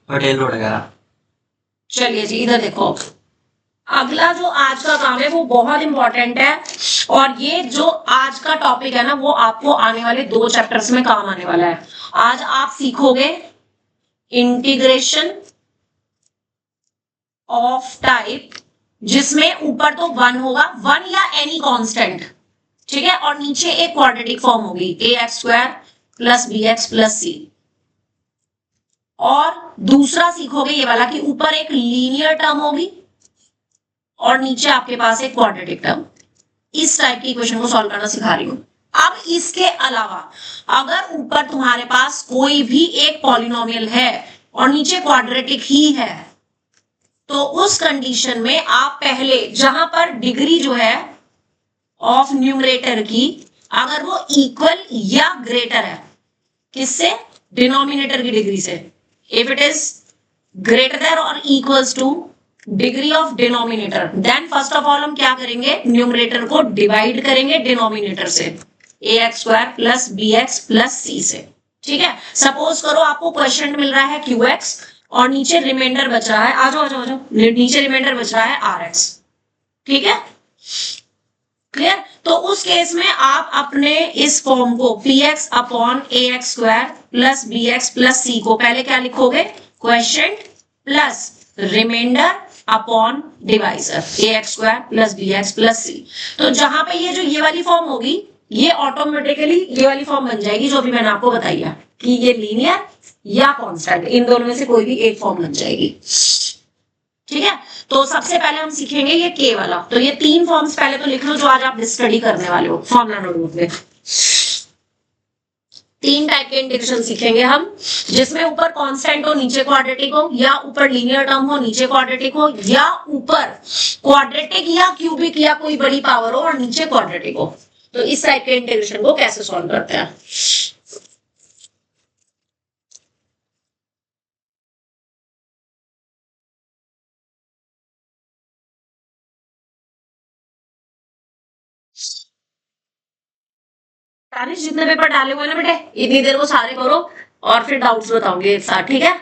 Hotel road वगैरह। चलिए जी इधर देखो, अगला जो आज का काम है वो बहुत इंपॉर्टेंट है, और ये जो आज का टॉपिक है ना वो आपको आने वाले 2 चैप्टर्स में काम आने वाला है। आज आप सीखोगे इंटीग्रेशन ऑफ टाइप, जिसमें ऊपर तो 1 होगा, 1 या एनी कांस्टेंट, ठीक है, और नीचे एक क्वाड्रेटिक फॉर्म होगी ax² plus bx plus c। और दूसरा सीखोगे ये वाला कि ऊपर एक लीनियर टर्म होगी और नीचे आपके पास एक क्वाड्रेटिक टर्म। इस टाइप की इक्वेशन को सॉल्व करना सिखा रही हूं। अब इसके अलावा अगर ऊपर तुम्हारे पास कोई भी एक पॉलिनोमियल है और नीचे क्वाड्रेटिक ही है, तो उस कंडीशन में आप पहले जहां पर डिग्री जो है ऑफ न्यूमरेटर की, अगर वो इक्वल या ग्रेटर है किससे, डिनोमिनेटर की डिग्री से, if it is greater than और equals to degree of denominator, then first of all हम क्या करेंगे, न्यूमरेटर को डिवाइड करेंगे डिनोमिनेटर से, ax² plus bx plus c से। ठीक है, सपोज करो आपको क्वेश्चन मिल रहा है qx और नीचे रिमाइंडर बच रहा है, आ जाओ, नीचे रिमाइंडर बच रहा है rx। ठीक है, क्लियर। तो उस केस में आप अपने इस फॉर्म को px upon ax² plus bx plus c को पहले क्या लिखोगे, question plus remainder upon divisor ax² plus bx plus c। तो जहां पे ये जो ये वाली फॉर्म होगी, ये ऑटोमेटिकली ये वाली फॉर्म बन जाएगी जो भी मैंने आपको बताई है कि ये लीनियर या कांस्टेंट, इन दोनों में से कोई भी एक फॉर्म बन जाएगी। ठीक है, तो सबसे पहले हम सीखेंगे ये के वाला। तो ये 3 फॉर्म्स पहले तो लिख लो जो आज आप स्टडी करने वाले हो फॉर्मूला नोटबुक में। 3 टाइप के इंटीग्रेशन सीखेंगे हम, जिसमें ऊपर कांस्टेंट हो नीचे क्वाड्रेटिक हो, या ऊपर लीनियर टर्म हो नीचे क्वाड्रेटिक हो, या ऊपर क्वाड्रेटिक या क्यूबिक या कोई बड़ी पावर हो और नीचे क्वाड्रेटिक हो। तो इस टाइप के इंटीग्रेशन को कैसे सॉल्व करते हैं। तानिश जितने पेपर डाले हुए ना बेटे, इतनी देर वो सारे करो और फिर डाउट्स बताऊंगी एक साथ, ठीक है।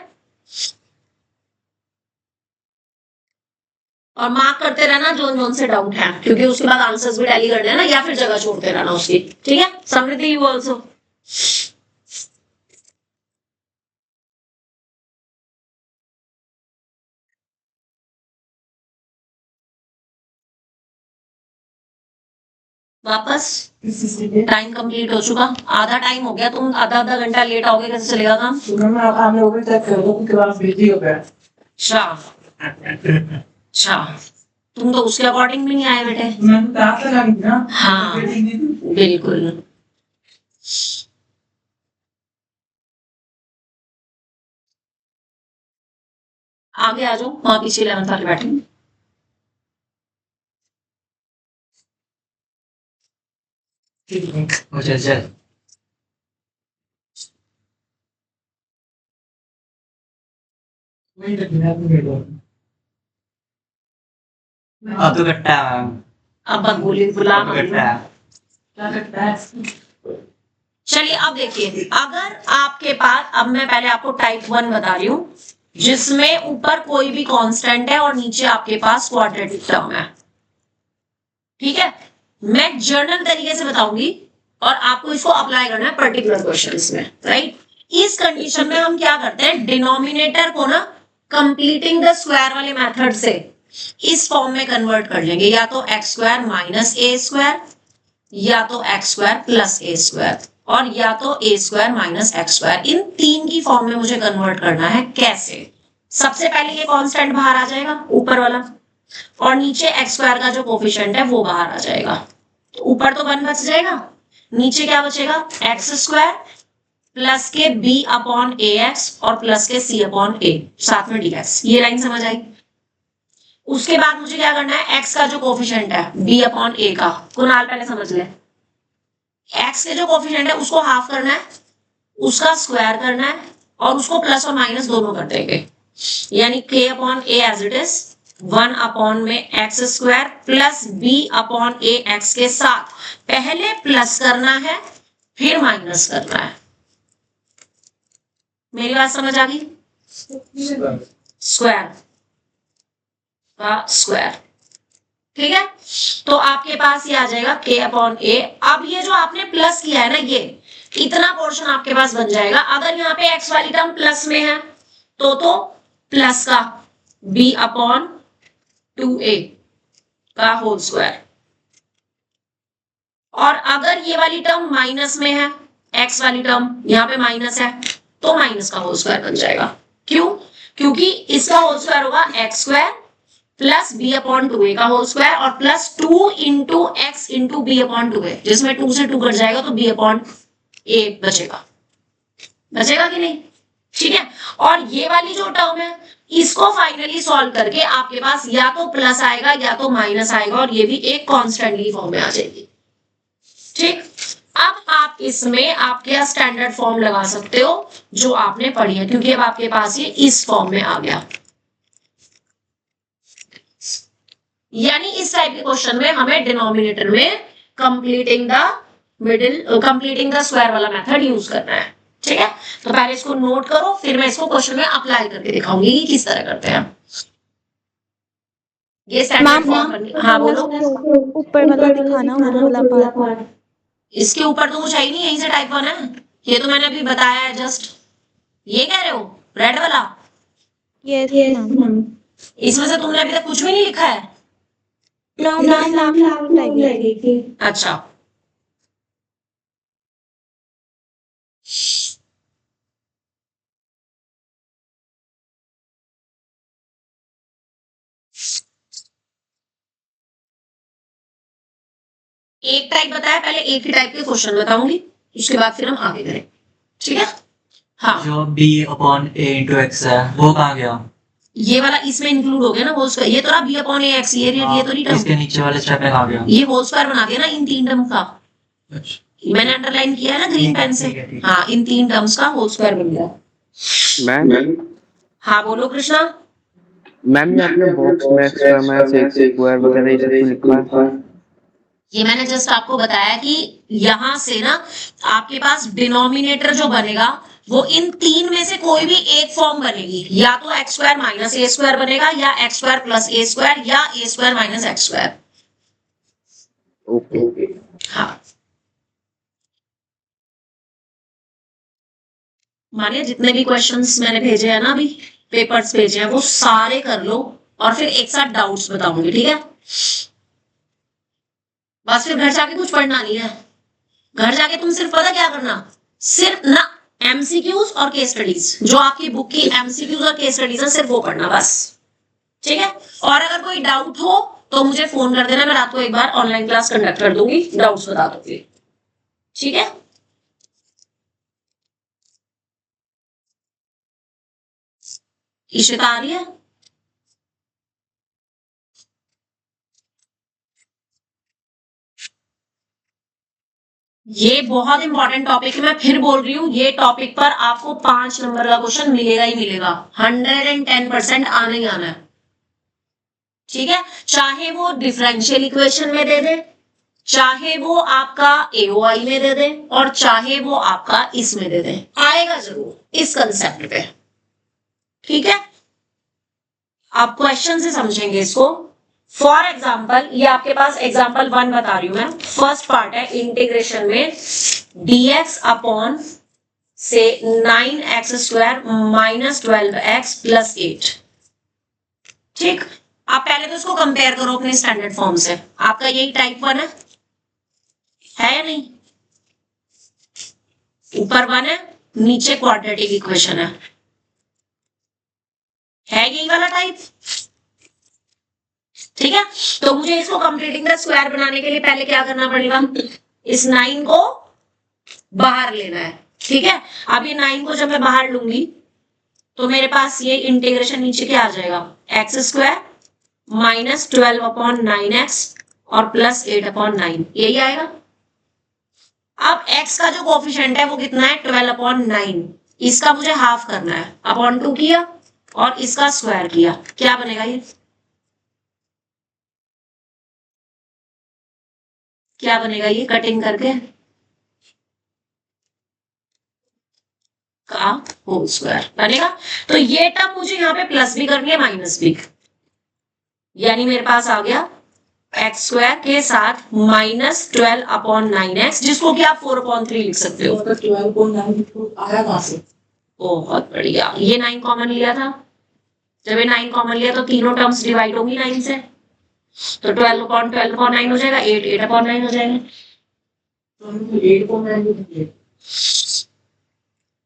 और मार्क करते रहना जोन जोन से डाउट है, क्योंकि उसके बाद आंसर्स भी टैली करने हैं ना, या फिर जगह छोड़ते रहना उसकी। ठीक है, समृद्धि यू आल्सो। वापस टाइम कंप्लीट हो चुका, आधा टाइम हो गया, तुम आधा आधा घंटा लेट आओगे, कैसे चलेगा काम। अच्छा, तुम तो उसके अकॉर्डिंग भी नहीं आए बेटे। हाँ बिल्कुल। आगे आ जाओ, वहां पीछे 11th वाले बैठे। चल अब तो कट्टा अब बोली बुला। कट्टा चलिए अब देखिए, अगर आपके पास, अब मैं पहले आपको टाइप 1 बता रही हूं, जिसमें ऊपर कोई भी कांस्टेंट है और नीचे आपके पास क्वाड्रेटिक टर्म है। ठीक है, मैं जर्नल तरीके से बताऊंगी और आपको इसको अप्लाई करना है पर्टिकुलर क्वेश्चंस में, राइट। इस कंडीशन में हम क्या करते हैं, डिनोमिनेटर को ना कंप्लीटिंग द स्क्वायर वाले मेथड से इस फॉर्म में कन्वर्ट कर लेंगे, या तो x² माइनस a² या तो x² प्लस a², और या तो a² माइनस x²। इन 3 की फॉर्म में मुझे कन्वर्ट करना है। कैसे, सबसे पहले ये कांस्टेंट बाहर आ जाएगा ऊपर वाला, और नीचे x² का जो कोफिशिएंट है वो बाहर आ जाएगा। तो ऊपर तो 1 बच जाएगा, नीचे क्या बचेगा, x² प्लस के b अपॉन ax और प्लस के c अपॉन a, साथ में dx। ये लाइन समझ आई। उसके बाद मुझे क्या करना है, x का जो कोफिशिएंट है b अपॉन a का, कुणाल पहले समझ ले, x के जो कोफिशिएंट है उसको हाफ करना है, उसका स्क्वायर करना है, और उसको प्लस और माइनस दोनों कर देंगे, यानी k upon a as it is 1 upon में x² plus b upon a x के साथ पहले प्लस करना है फिर माइनस करना है। मेरी बात समझ आ गई। स्क्वायर का स्क्वायर। ठीक है, तो आपके पास ये आ जाएगा k अपॉन a। अब ये जो आपने प्लस किया है ना, ये इतना पोर्शन आपके पास बन जाएगा। अगर यहाँ पे x वाली टर्म प्लस में है तो प्लस का b अपॉन 2a का होल स्क्वायर, और अगर ये वाली टर्म माइनस में है, x वाली टर्म यहाँ पे माइनस है, तो माइनस का होल स्क्वायर बन जाएगा। क्यों? क्योंकि इसका होल स्क्वायर होगा x square plus b upon 2a का होल स्क्वायर और plus 2 into x into b upon 2a, जिसमें 2 से 2 कट जाएगा तो b अपॉन a बचेगा। बचेगा कि नहीं? ठीक है, और ये वाली जो टर्म है इसको फाइनली सॉल्व करके आपके पास या तो प्लस आएगा या तो माइनस आएगा, और ये भी एक कांस्टेंटली फॉर्म में आ जाएगी। ठीक, अब आप इसमें आपके स्टैंडर्ड फॉर्म लगा सकते हो जो आपने पढ़ी है, क्योंकि अब आपके पास ये इस फॉर्म में आ गया। यानी इस टाइप के क्वेश्चन में हमें डिनोमिनेटर में कंप्लीटिंग द स्क्वायर वाला मेथड यूज करना है। ठीक है, तो पहले इसको नोट करो, फिर मैं इसको क्वेश्चन में अप्लाई करके दिखाऊंगी कि किस तरह करते हैं। ये स्टैंडर्ड फॉर्म। हाँ बोलो। ऊपर वाला दिखाना, ऊपर वाला पार्ट। इसके ऊपर तो कुछ है ही नहीं, यहीं से टाइप 1 है। ये तो मैंने अभी बताया है जस्ट। ये कह रहे हो रेड वाला? Yes ma'am. इसमें से तुमने अभी तक कुछ भी नहीं लिखा है? अच्छा, एक टाइप बताया, पहले एक ही टाइप के क्वेश्चन बताऊंगी, उसके बाद फिर हम आगे करें। ठीक है, हाँ। जो b upon a into x है वो कहाँ गया? ये वाला इसमें इंक्लूड हो गया ना, होल स्क्वायर। ये तो रहा b अपॉन a x, ये तो नहीं टर्म। इसके नीचे वाले स्टेप में कहाँ गया? ये होल स्क्वायर बना दिया ना इन तीन टर्म का। अच्छा, मैंने अंडरलाइन किया है ना ग्रीन पेन से। ठीक है। हाँ, इन तीन टर्म्स का होल स्क्वायर बन गया। मैम हाँ बोलो कृष्णा। मैम ये आपने बॉक्स में एक्स्ट्रा मैथ एक स्क्वायर वगैरह ये सब क्यों लिखा है? ये मैंने जस्ट आपको बताया कि यहां से ना आपके पास डिनोमिनेटर जो बनेगा वो इन तीन में से कोई भी एक फॉर्म बनेगी, या तो x square minus a square बनेगा, या x square plus a square, या a square minus x square. Okay. हाँ, मानिए जितने भी क्वेश्चंस मैंने भेजे हैं ना, अभी पेपर्स भेजे हैं, वो सारे कर लो और फिर एक साथ डाउट्स बताऊंगी। ठीक है, बस फिर घर जाके कुछ पढ़ना नहीं है। घर जाके तुम सिर्फ पता क्या करना, सिर्फ ना एमसीक्यूज और केस स्टडीज, जो आपकी बुक की एमसीक्यूज और केस स्टडीज है, सिर्फ वो पढ़ना बस। ठीक है, और अगर कोई डाउट हो तो मुझे फोन कर देना, मैं रात को एक बार ऑनलाइन क्लास कंडक्ट कर दूंगी, डाउट्स बता दूंगी। ठीक है, इशिता आ रही है? ये बहुत इंपॉर्टेंट टॉपिक है, मैं फिर बोल रही हूँ, ये टॉपिक पर आपको 5 नंबर का क्वेश्चन मिलेगा ही मिलेगा, 110% आना ही आना है। ठीक है, चाहे वो डिफरेंशियल इक्वेशन में दे दे, चाहे वो आपका एओआई में दे दे, और चाहे वो आपका इसमें दे दे, आएगा जरूर इस कंसेप्ट पे। ठीक है, आप क्वेश्चन से समझेंगे इसको। फॉर एग्जाम्पल, ये आपके पास एग्जाम्पल 1 बता रही हूं मैं। फर्स्ट पार्ट है इंटीग्रेशन में dx अपॉन से 9x square minus 12x plus 8। ठीक, आप पहले तो इसको कंपेयर करो अपने स्टैंडर्ड फॉर्म से। आपका यही टाइप 1 है या नहीं? ऊपर 1 है, नीचे क्वाड्रेटिक इक्वेशन है यही वाला टाइप। ठीक है, तो मुझे इसको कंप्लीटिंग द स्क्वायर बनाने के लिए पहले क्या करना पड़ेगा, इस 9 को बाहर लेना है। ठीक है, अब ये 9 को जब मैं बाहर लूंगी तो मेरे पास ये इंटीग्रेशन नीचे क्या आ जाएगा, x square minus 12 upon 9x और प्लस 8 अपॉन 9, यही आएगा। अब x का जो कोफिशिएंट है वो कितना है, 12 अपॉन 9। इसका मुझे हाफ करना है, अपॉन 2 किया और इसका स्क्वायर किया, क्या बनेगा ये, क्या बनेगा ये कटिंग करके, का होल स्क्वायर बनेगा। तो ये टर्म मुझे यहाँ पे प्लस भी करनी है माइनस भी, यानी मेरे पास आ गया एक्स स्क्वायर के साथ -12/9x, जिसको कि आप 4/3 लिख सकते हो। 12/9 आया कहाँ से? बहुत बढ़िया, ये 9 कॉमन लिया था। जब ये 9 कॉमन लिया तो तीनों टर्म्स डिवाइड होंगी 9 से, तो 12/12/9 हो जाएगा, 8/9 हो जाएगा। तो 8/9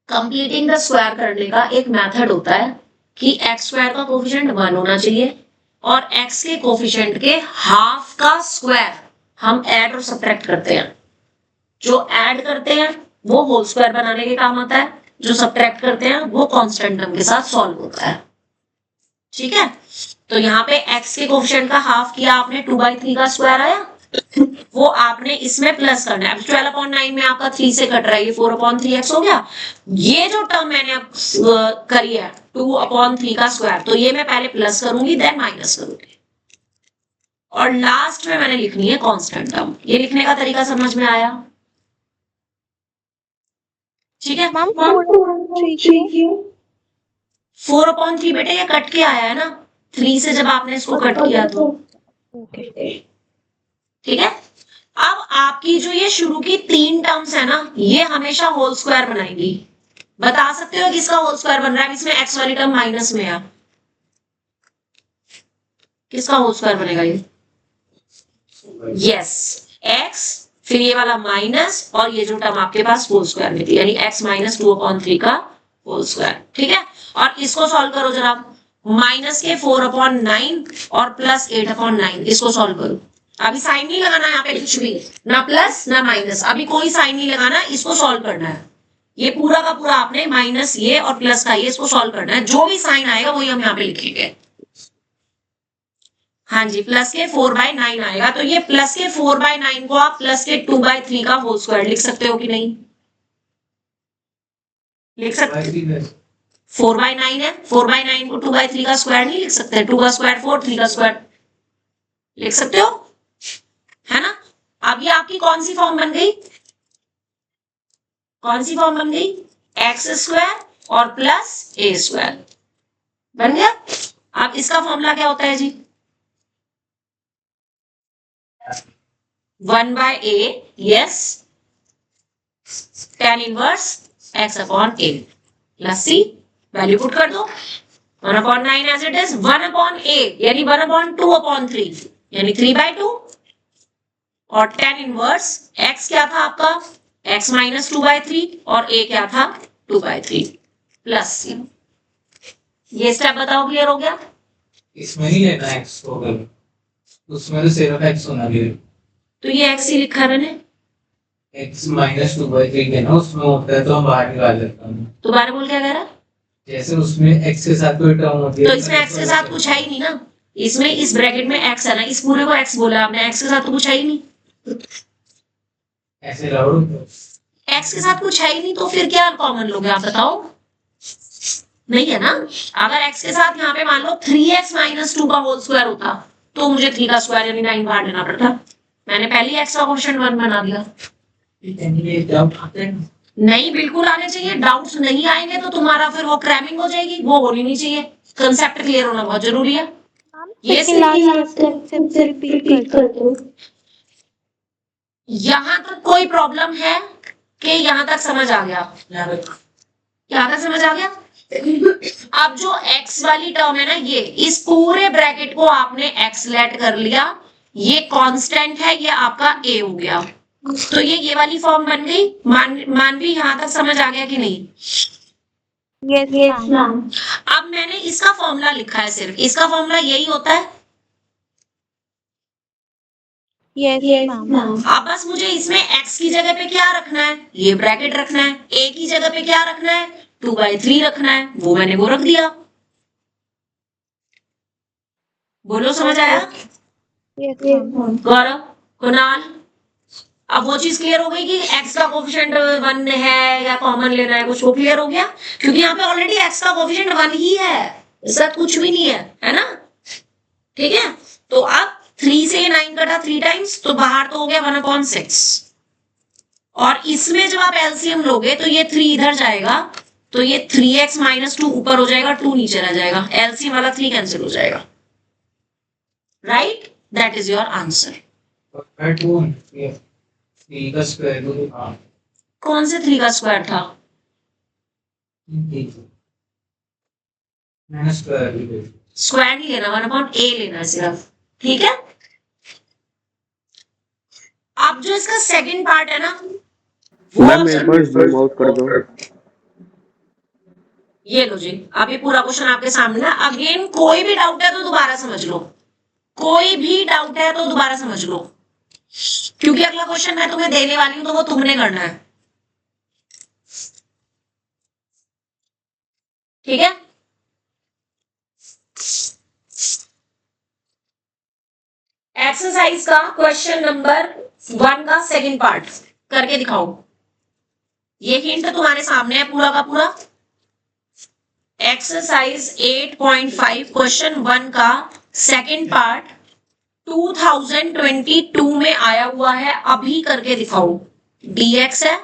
कंप्लीटिंग द स्क्वायर करने का एक मेथड होता है कि एक्स स्क्वायर का कोफिशिएंट 1 होना चाहिए और एक्स के कोफिशिएंट के हाफ का स्क्वायर हम ऐड और सब्ट्रैक्ट करते हैं। जो ऐड करते हैं वो होल स्क्वायर बनाने के काम आता है, जो सब्ट्रैक्ट करते हैं वो कांस्टेंट टर्म के साथ सॉल्व होता है। ठीक है, तो यहाँ पे x के कोफिशिएंट का हाफ किया आपने, 2/3 का स्क्वायर आया, वो आपने इसमें प्लस करना है। अब 12/9 में आपका 3 से कट रहा है, ये 4/3x हो गया। ये जो टर्म मैंने अब करी है 2/3 का स्क्वायर, तो ये मैं पहले प्लस करूंगी देन माइनस करूंगी, और लास्ट में मैंने लिखनी है कांस्टेंट टर्म। ये लिखने का तरीका समझ में आया? ठीक है, मैम 4/3 बेटे ये कट के आया है ना, 3 से जब आपने इसको कट किया तो। ओके, ठीक है, अब आपकी जो ये शुरू की 3 टर्म्स है ना, ये हमेशा होल स्क्वायर बनाएंगी। बता सकते हो किसका होल स्क्वायर बन रहा है? इसमें एक्स वाली टर्म माइनस में है, किसका होल स्क्वायर बनेगा ये? यस, एक्स, फिर ये वाला माइनस, और ये जो टर्म आपके पास होल स्क्वायर में थी, यानी x - 2/3 का होल स्क्वायर। ठीक है, और इसको सॉल्व करो जरा, माइनस के 4/9 और प्लस 8/9, इसको सॉल्व करो। अभी साइन नहीं लगाना यहाँ पे, कुछ भी ना प्लस ना माइनस, अभी कोई साइन नहीं लगाना, इसको सॉल्व करना है। ये पूरा का पूरा आपने माइनस ये और प्लस का ये, इसको सॉल्व करना है। जो भी साइन आएगा वही हम यहाँ पे लिखेंगे। हाँ जी, प्लस के 4/9 आएगा, तो ये प्लस के 4/9 को आप प्लस के 2/3 का होल स्क्वायर लिख सकते हो कि नहीं? लिख सकते? 4/9 है, 4/9 को 2/3 का स्क्वायर नहीं लिख सकते? 2 का स्क्वायर 4, 3 का स्क्वायर लिख सकते हो, है ना? अब ये आपकी कौन सी फॉर्म बन गई? कौन सी फॉर्म बन गई? एक्स स्क्वायर और प्लस ए स्क्वायर बन गया। अब इसका फॉर्मूला क्या होता है जी? 1/a, yes, tan inverse x/a plus c, value put कर दो, 1/9 एज इट इज, 1/a यानी 1/2/3 यानी 3/2, और tan इनवर्स x क्या था आपका? x - 2/3 और a क्या था? 2/3 प्लस c। ये स्टेप बताओ, क्लियर हो गया? इसमें ही लेना है x को, अगर उसमें तो सिर्फ x होना चाहिए। तो ये x ही लिखा है मैंने, x - 2/3 के ना उसमें होता है तो हम बाहर निकाल लेते हैं। दोबारा बोल, क्या कह रहा है? जैसे उसमें x के साथ कोई टर्म होती है तो इसमें x के साथ कुछ है ही नहीं ना, इसमें इस ब्रैकेट में x है ना, इस पूरे को x बोला आपने, x के साथ तो कुछ है ही नहीं। ऐसे लाओ, x के साथ कुछ है ही नहीं, तो फिर क्या कॉमन लोगे आप बताओ? नहीं है ना। अगर x के साथ यहाँ पे मान लो 3x - 2 का होल स्क्वायर होता, तो मुझे 3 का स्क्वायर यानी 9 बाहर लेना पड़ता। मैंने पहले ही x का क्वेश्चन 1 बना दिया। नहीं, बिल्कुल आने चाहिए। डाउट्स नहीं आएंगे तो तुम्हारा फिर वो क्रैमिंग हो जाएगी, वो होनी नहीं चाहिए। कंसेप्ट क्लियर होना बहुत जरूरी है। ये रिपीट कर दो। यहाँ तक कोई प्रॉब्लम है कि यहाँ तक समझ आ गया? यहाँ तक समझ आ गया? अब जो x वाली टर्म है ना, ये इस पूरे ब्रैकेट को आपने x लेट कर लिया, ये कांस्टेंट है, ये आपका a हो गया, तो ये वाली फॉर्म बन गई। मानवी यहाँ तक समझ आ गया कि नहीं? Yes ma'am. अब मैंने इसका फॉर्मूला लिखा है, सिर्फ इसका फॉर्मूला यही होता है। Yes ma'am. अब बस मुझे इसमें x की जगह पे क्या रखना है? ये ब्रैकेट रखना है। a की जगह पे क्या रखना है? 2/3 रखना है, वो मैंने वो रख दिया। बोलो, समझ आया? गौरव, कुणाल, अब वो चीज क्लियर हो गई कि x का कोफिशिएंट 1 है या कॉमन लेना है, कुछ वो क्लियर हो गया, क्योंकि यहाँ पे ऑलरेडी x का कोफिशिएंट 1 ही है, इसका कुछ भी नहीं है ना? ठीक है, तो अब 3 से 9 कटा 3 टाइम्स, तो बाहर तो हो गया 1/6, और इसमें जब आप एलसीएम लोगे तो ये 3 इधर जाएगा, तो ये 3x माइनस 2 ऊपर हो जाएगा, 2 नीचे रह जाएगा, एलसीएम वाला 3 कैंसिल हो जाएगा, right? That is your answer. Three का स्क्वायर रूट कौन से 3 का स्क्वायर था? मैंने स्क्वायर रूट स्क्वायर नहीं लेना, 1/a लेना है सिर्फ, ठीक है? अब जो इसका सेकंड पार्ट है ना, वो मैम मेरे को जूम आउट कर दो। ये लो जी, अब ये पूरा क्वेश्चन आपके सामने है। अगेन कोई भी डाउट है तो दोबारा समझ लो, कोई भी डाउट है तो दोबारा समझ लो, क्योंकि अगला क्वेश्चन मैं तुम्हें देने वाली हूं तो वो तुमने करना है, ठीक है? एक्सरसाइज का क्वेश्चन नंबर 1 का सेकंड पार्ट करके दिखाओ। ये हिंट तुम्हारे सामने है पूरा का पूरा। एक्सरसाइज 8.5 क्वेश्चन 1 का सेकंड पार्ट 2022 में आया हुआ है, अभी करके दिखाओ। dx है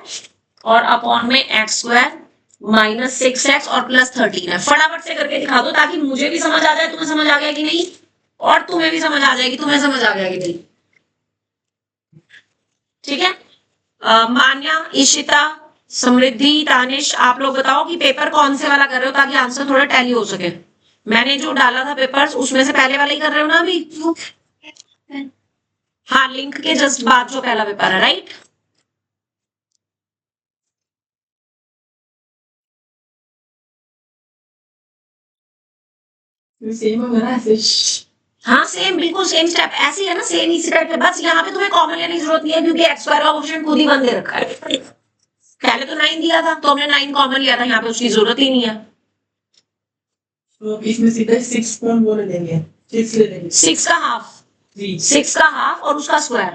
और अपॉन में x स्क्वायर माइनस 6x और प्लस 13 है। फटाफट से करके दिखा दो ताकि मुझे भी समझ आ जाए तुम्हें समझ आ गया कि नहीं, और तुम्हें भी समझ आ जाएगी तुम्हें समझ आ गया कि नहीं, ठीक है? मान्या, इशिता, समृद्धि, तानिश, आप लोग बताओ कि पेपर कौन से वाला कर रहे हो ताकि आंसर थोड़ा टैली हो सके। मैंने जो डाला था पेपर्स उसमें से पहले वाला ही कर रहे हो ना अभी? हाँ, लिंक के जस्ट बाद जो पहला पेपर है, राइट? सेम होगा ना ऐसे। हाँ सेम, बिल्कुल सेम स्टेप ऐसे ही है ना, सेम इसी टाइप के। बस यहाँ पे तुम्हें कॉमन लेने की जरूरत नहीं है क्योंकि एक्स स्क्वायर का क्वेश्चन खुद ही बंद दे रखा है। पहले तो 9 दिया था तो हमने 9 कॉमन लिया था, यहाँ पे उसकी जरूरत ही नहीं है। तो इसमें सीधा 6 कौन बोल लेंगे, 6 ले लेंगे, 6 का हाफ, 6 का हाफ और उसका स्क्वायर।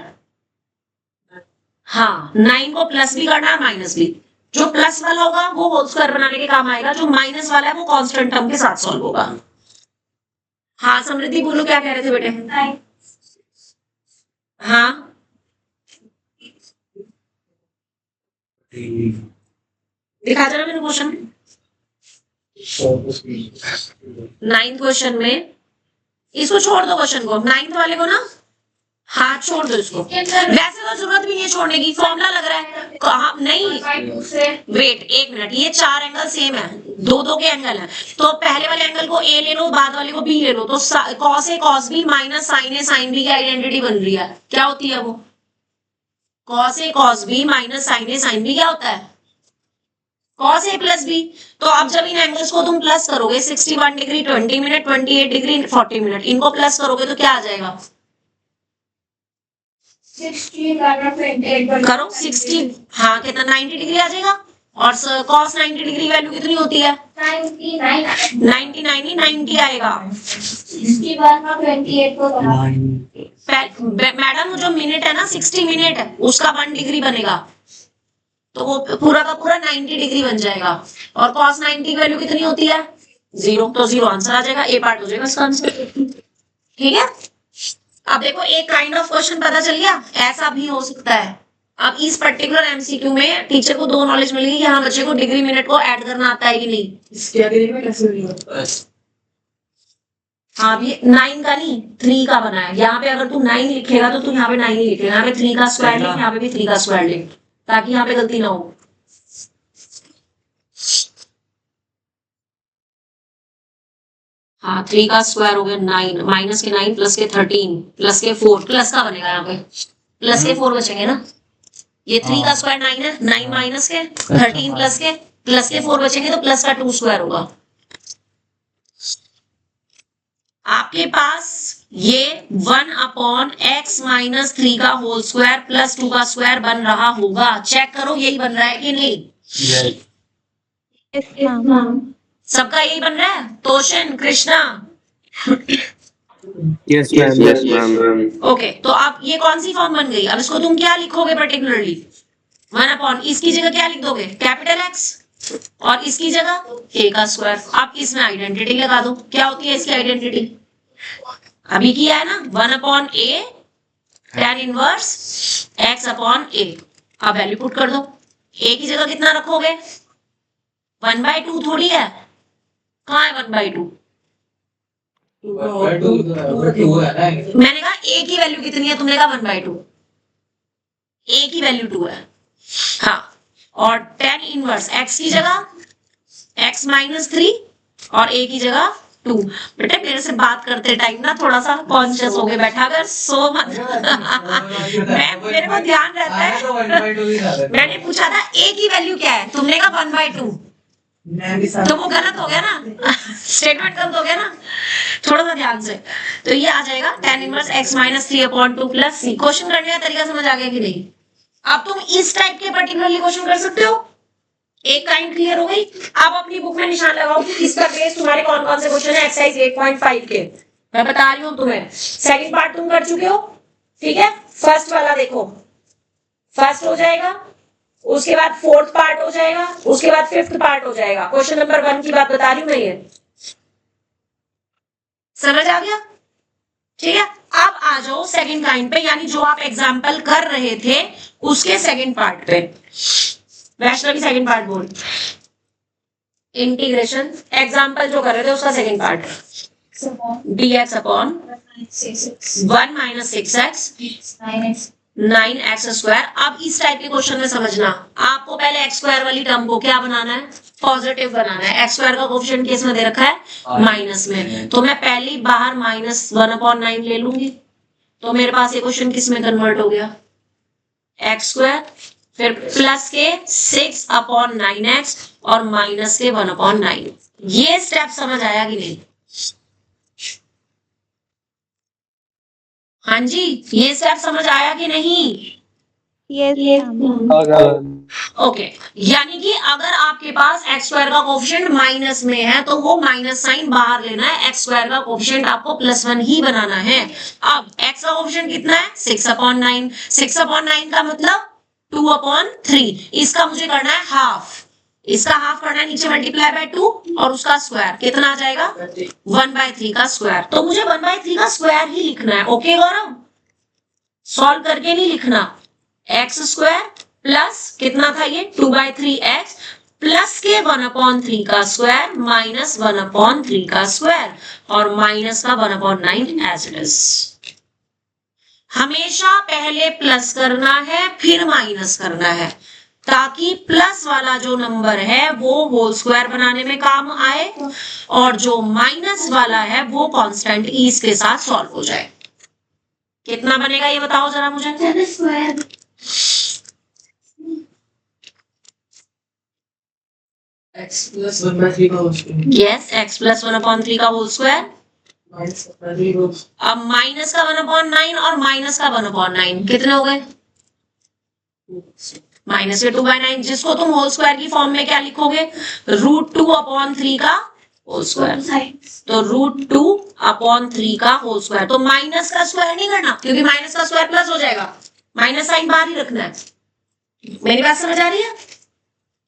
हाँ, 9 को प्लस भी करना है माइनस भी। जो प्लस वाला होगा वो होल स्क्वायर बनाने के काम आएगा, जो माइनस वाला है वो कांस्टेंट टर्म के साथ सॉल्व होगा। हाँ समृद्धि बोलो, क्या कह रहे थे बेटे? हाँ दिखा जरा मेरे क्वेश्चन। 9th क्वेश्चन में इसको छोड़ दो, क्वेश्चन को 9th वाले को ना, हाँ छोड़ दो इसको। वैसे तो जरूरत भी नहीं है छोड़ने की, फॉर्मूला लग रहा है कहा नहीं। वेट 1 मिनट, ये 4 एंगल सेम है, 2 के एंगल है, तो पहले वाले एंगल को ए ले लो, बाद वाले को बी ले लो, तो cos A cos B minus sign A sine B की आइडेंटिटी बन रही है। क्या होती है वो? Cos A cos B minus sign A sine B क्या होता है? Cos A plus B. तो अब जब इन एंगल्स को तुम प्लस करोगे, 61 डिग्री 20 मिनट, 28 डिग्री 40 मिनट, इनको प्लस करोगे तो क्या आ जाएगा? 60 करो 60, हाँ कितना 90 डिग्री आ जाएगा। और cos 90 डिग्री वैल्यू कितनी होती है? 99 90 आएगा। मैडम जो मिनट है ना 60 मिनट है उसका 1 डिग्री बनेगा, तो वो पूरा का पूरा 90 डिग्री बन जाएगा। और cos 90 की वैल्यू कितनी होती है? 0, तो 0 आंसर आ जाएगा, ए पार्ट हो जाएगा इसका आंसर, ठीक है? अब देखो एक काइंड ऑफ क्वेश्चन पता चल गया, ऐसा भी हो सकता है। अब इस पर्टिकुलर एमसीक्यू में टीचर को 2 नॉलेज मिलेगी कि हाँ बच्चे को डिग्री मिनट को ऐड करना आता है कि नहीं। इसके आगे देखिए कैसे होगा। हाँ ये 9 का नहीं 3 का बना है। यहाँ पे अगर तू 9 लिखेगा तो तू यहाँ पे 9 ही लिखेगा, यहाँ पे 3 का स्क्वायर लिख, यहाँ पे भी 3 का स्क्वायर लिख, ताकि यहाँ पे गलती ना हो। हाँ 3 का स्क्वायर हो गया 9, माइनस के 9 प्लस के 13 प्लस के 4, प्लस का बनेगा यहाँ पे, प्लस के 4 बचेंगे ना। ये 3 का स्क्वायर 9 है, 9 माइनस के 13 प्लस के 4 बचेंगे तो प्लस का 2 स्क्वायर होगा। आपके पास ये 1/x माइनस 3 का होल स्क्वायर प्लस 2 का स्क्वायर बन रहा होगा। चेक करो यही बन रहा है कि नहीं। सबका यही बन रहा है। तोशन, कृष्णा, यस मैम। ओके, तो अब ये कौन सी फॉर्म बन गई? अब इसको तुम क्या लिखोगे पर्टिकुलरली? 1/, इसकी जगह क्या लिख दोगे? कैपिटल X, और इसकी जगह a का स्क्वायर। अब इसमें आइडेंटिटी लगा दो। क्या होती है इसकी आइडेंटिटी? अभी किया है ना, 1/a tan इनवर्स x/a। अब वैल्यू पुट कर दो। a की जगह कितना रखोगे? 1/2 थोड़ी है, कहाँ है 1/2? 2 है ना, मैंने कहा a की वैल्यू कितनी है, तुमने कहा 1/2, a की वैल्यू 2 है। हाँ, और tan इनवर्स x की जगह x - 3 और a की जगह 2। बेटे मेरे से बात करते टाइम ना थोड़ा सा कॉन्शियस हो के बैठा कर, सो मत। मेरे को ध्यान रहता है। तो 1/2 ही था। मैंने पूछा था a की वैल्यू क्या है, तुमने कहा 1/2, तो वो गलत हो गया ना, स्टेटमेंट गलत हो गया ना, थोड़ा सा ध्यान से। तो ये आ जाएगा tan inverse x - 3/2 plus c। Question करने का तरीका समझ आ गया कि नहीं? अब तुम इस टाइप के पर्टिकुलरली क्वेश्चन कर सकते हो। एक काइंड क्लियर हो गई। अब अपनी बुक में निशान लगाओ कि इसका बेस तुम्हारे कौन कौन से क्वेश्चन है एक्सरसाइज 8.5 के। मैं बता रही हूँ तुम्हें, सेकंड पार्ट तुम कर चुके हो, ठीक है। फर्स्ट वाला देखो, फर्स्ट हो जाएगा, उसके बाद फोर्थ पार्ट हो जाएगा, उसके बाद फिफ्थ पार्ट हो जाएगा। क्वेश्चन नंबर 1 की बात बता रही हूँ मैं, ये समझ आ गया? ठीक है। अब आ जाओ सेकंड काइंड पे, यानी जो आप एग्जाम्पल कर रहे थे उसके सेकंड पार्ट पे। वैष्णवी सेकंड पार्ट बोल, इंटीग्रेशन एग्जाम्पल जो कर रहे थे उसका second part, dx upon 1 - 6x 9x²। अब इस टाइप के क्वेश्चन में समझना, आपको पहले x² वाली टर्म को क्या बनाना है, पॉजिटिव बनाना है। x² का कोएफिशिएंट किस में दे रखा है, माइनस में, तो मैं पहले ही बाहर -1/9 ले लूंगी, तो मेरे पास ये क्वेश्चन किस में कन्वर्ट हो गया, x², फिर प्लस के 6/9x और माइनस के 1/9। ये स्टेप समझ आया कि नहीं? हाँ जी, ये स्टेप समझ आया कि नहीं? Yes ma'am. ओके, यानी कि अगर आपके पास x² का कोएफिशिएंट माइनस में है तो वो माइनस साइन बाहर लेना है, x² का कोएफिशिएंट आपको +1 ही बनाना है। अब x का कोएफिशिएंट कितना है, 6/9। 6/9 का मतलब 2/3। इसका मुझे करना है हाफ, इसका हाफ करना है, नीचे मल्टीप्लाई बाय 2 और उसका स्क्वायर कितना आ जाएगा, 1/3 का स्क्वायर। तो मुझे 1/3 का स्क्वायर ही लिखना है। ओके गौरव, सॉल्व करके नहीं लिखना। x² प्लस कितना था ये, 2/3x प्लस के 1/3 का स्क्वायर माइनस 1/3 का स्क्वायर और माइनस का 1/9 एज इट इज। हमेशा पहले प्लस करना है फिर माइनस करना है, ताकि प्लस वाला जो नंबर है वो होल स्क्वायर बनाने में काम आए और जो माइनस वाला है वो कांस्टेंट इस के साथ सॉल्व हो जाए। कितना बनेगा ये बताओ जरा मुझे। x + 1/3 का होल स्क्वायर यस, x + 1/3 का होल स्क्वायर, माइनस 1/3। अब माइनस का 1/9 और माइनस का 1/9 कितने हो गए, माइनस के 2/9, जिसको तुम होल स्क्वायर की फॉर्म में क्या लिखोगे, √2/3 का होल स्क्वायर। तो √2/3 का होल स्क्वायर। तो माइनस का स्क्वायर नहीं करना, क्योंकि माइनस का स्क्वायर प्लस हो जाएगा, माइनस साइन बाहर ही रखना है। मेरी बात समझ आ रही है?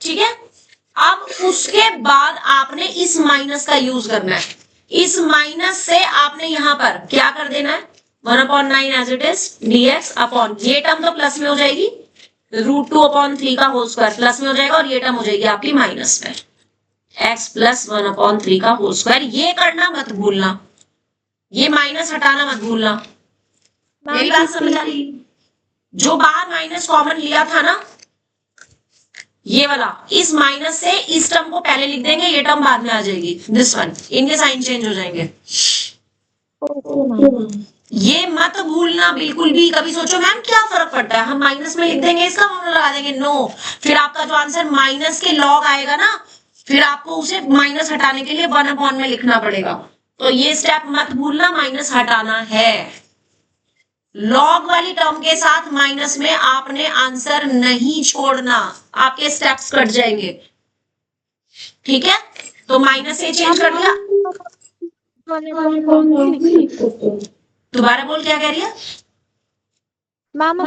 ठीक है। अब उसके बाद आपने इस माइनस का यूज करना है, इस माइनस से आपने यहां पर क्या कर देना है, 1/9 as it is dx upon, ये टर्म तो प्लस में हो जाएगी, √2/3 का होल स्क्वायर प्लस में हो जाएगा और ये टर्म हो जाएगी आपकी माइनस में, x + 1/3 का होल स्क्वायर। ये करना मत भूलना, ये माइनस हटाना मत भूलना। मेरी बात समझ आ रही? जो बाहर माइनस कॉमन लिया था ना, ये वाला, इस माइनस से इस टर्म को पहले लिख देंगे, ये टर्म बाद में आ जाएगी, दिस वन, इनके साइन चेंज हो जाएंगे। ये मत भूलना बिल्कुल भी। कभी सोचो मैम क्या फर्क पड़ता है, हम माइनस में लिख देंगे, इसका फॉर्मूला लगा देंगे, नो। फिर आपका जो आंसर माइनस के लॉग आएगा ना, फिर आपको उसे माइनस हटाने के लिए 1/, में लिखना पड़ेगा। तो ये स्टेप मत भूलना, माइनस हटाना है। लॉग वाली टर्म के साथ माइनस में आपने आंसर नहीं छोड़ना, आपके स्टेप्स कट जाएंगे। ठीक है, तो माइनस से चेंज कर दिया। दोबारा बोल, क्या कह रही है मैम?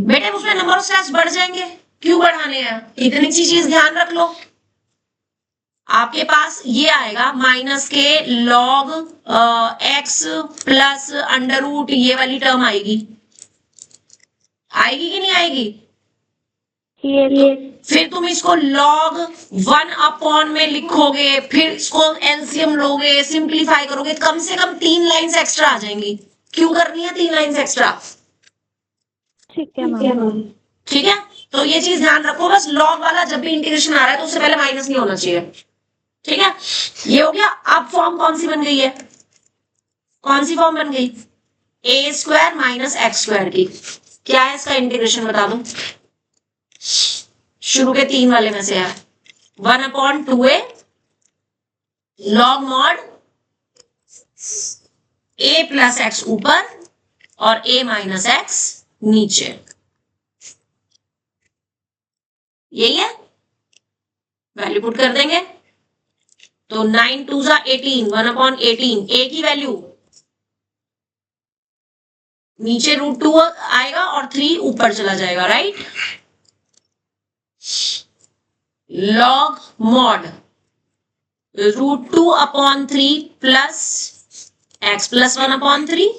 बेटे? उसमें नंबर ऑफ स्टेप्स बढ़ जाएंगे, क्यों बढ़ाने हैं, इतनी सी चीज ध्यान रख लो। आपके पास ये आएगा माइनस के लॉग x प्लस √, ये वाली टर्म आएगी, आएगी कि नहीं आएगी? ये फिर तुम इसको log 1 अपॉन में लिखोगे, फिर इसको एलसीएम लोगे, सिंप्लीफाई करोगे, कम से कम 3 लाइंस एक्स्ट्रा आ जाएंगी। क्यों करनी है 3 लाइंस एक्स्ट्रा? ठीक है मैम। ठीक है, तो ये चीज ध्यान रखो, बस log वाला जब भी इंटीग्रेशन आ रहा है तो उससे पहले माइनस नहीं होना चाहिए। ठीक है, ये हो गया। अब फॉर्म कौन सी बन गई है? कौन सी फॉर्म बन गई? ए स्क्वायर माइनस एक्स स्क्वायर की। क्या है इसका इंटीग्रेशन बता दो। शुरू के 3 वाले में से है 1/2a log mod a plus x ऊपर और a माइनस एक्स नीचे। यही है, वैल्यू पुट कर देंगे तो 9 2 18 1/18 a की वैल्यू नीचे √2 आएगा और 3 ऊपर चला जाएगा, right. log mod √2/3 plus x plus 1/3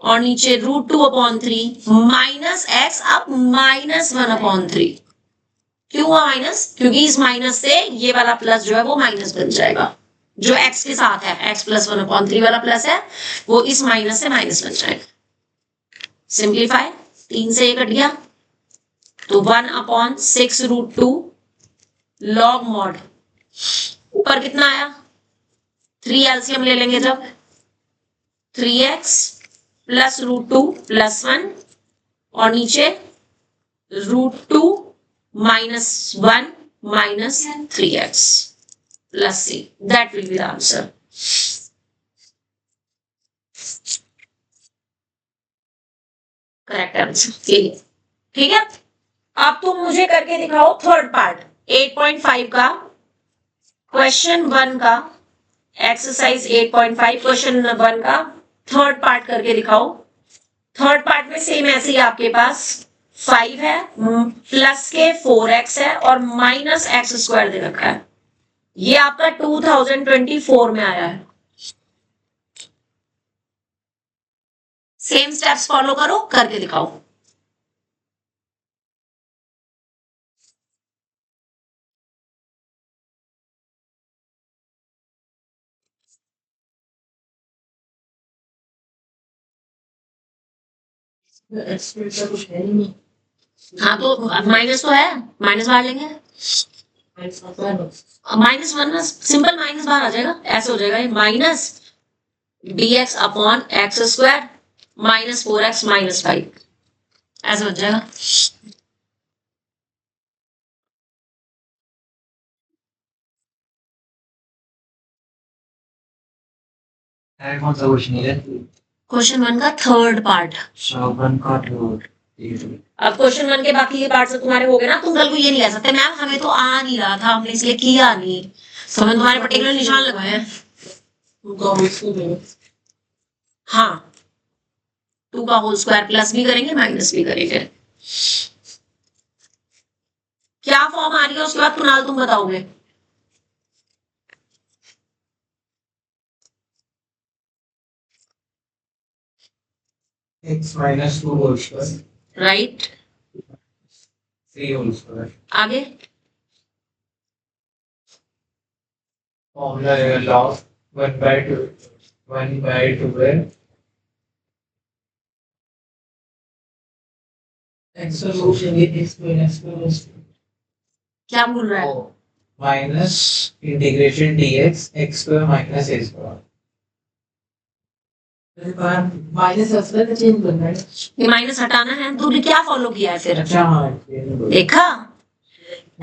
और नीचे √2/3 माइनस x अब माइनस 1/3। क्यों हुआ माइनस? क्योंकि इस माइनस से ये वाला प्लस जो है वो माइनस बन जाएगा। जो x के साथ है, x प्लस 1/3 वाला प्लस है, वो इस माइनस से माइनस बन जाएगा। सिंप्लीफाई, 3 से ये कट गया तो 1/6 √2 log mod ऊपर कितना आया 3 एलसीएम ले लेंगे जब 3x प्लस √2 प्लस 1 और नीचे √2 minus 1 minus 3x plus c। That will be the answer. Correct answer ये। ठीक है, अब तुम मुझे करके दिखाओ थर्ड पार्ट 8.5 का क्वेश्चन 1 का एक्सरसाइज 8.5 क्वेश्चन 1 का थर्ड पार्ट करके दिखाओ। थर्ड पार्ट में सेम ऐसे ही आपके पास 5 है, प्लस के 4x है और माइनस एक्स स्क्वायर दे रखा है। ये आपका 2024 में आया है। सेम स्टेप्स फॉलो करो, करके दिखाओ। हाँ तो माइनस तो है, माइनस बाहर लेंगे, माइनस 1 सिंपल माइनस बाहर आ जाएगा। ऐसे हो जाएगा ये minus dx upon x square minus 4x minus 5 ऐसे हो जाएगा। कौन सा क्वेश्चन है? क्वेश्चन 1 का थर्ड पार्ट। अब क्वेश्चन 1 के बाकी के पार्ट से तुम्हारे हो गए ना, तुम कल को ये नहीं कह सकते मैम हमें तो आ नहीं रहा था, हमने इसलिए किया नहीं, तो हमने तुम्हारे पर्टिकुलर निशान लगाए हैं। हाँ, 2 का होल स्क्वायर प्लस भी करेंगे माइनस भी करेंगे। क्या फॉर्म आ रही है उसके बाद कुणाल तुम बताओगे। x minus 2 whole square, right, 3 whole square। आगे फॉर्मूला है log 1/2 है x सॉल्यूशन ये x minus क्या बोल रहा है? Minus integration dx x square minus a square. Minus square का चेंज करना है, ये माइनस हटाना है। तूने क्या फॉलो किया है फिर? अच्छा हाँ देखा।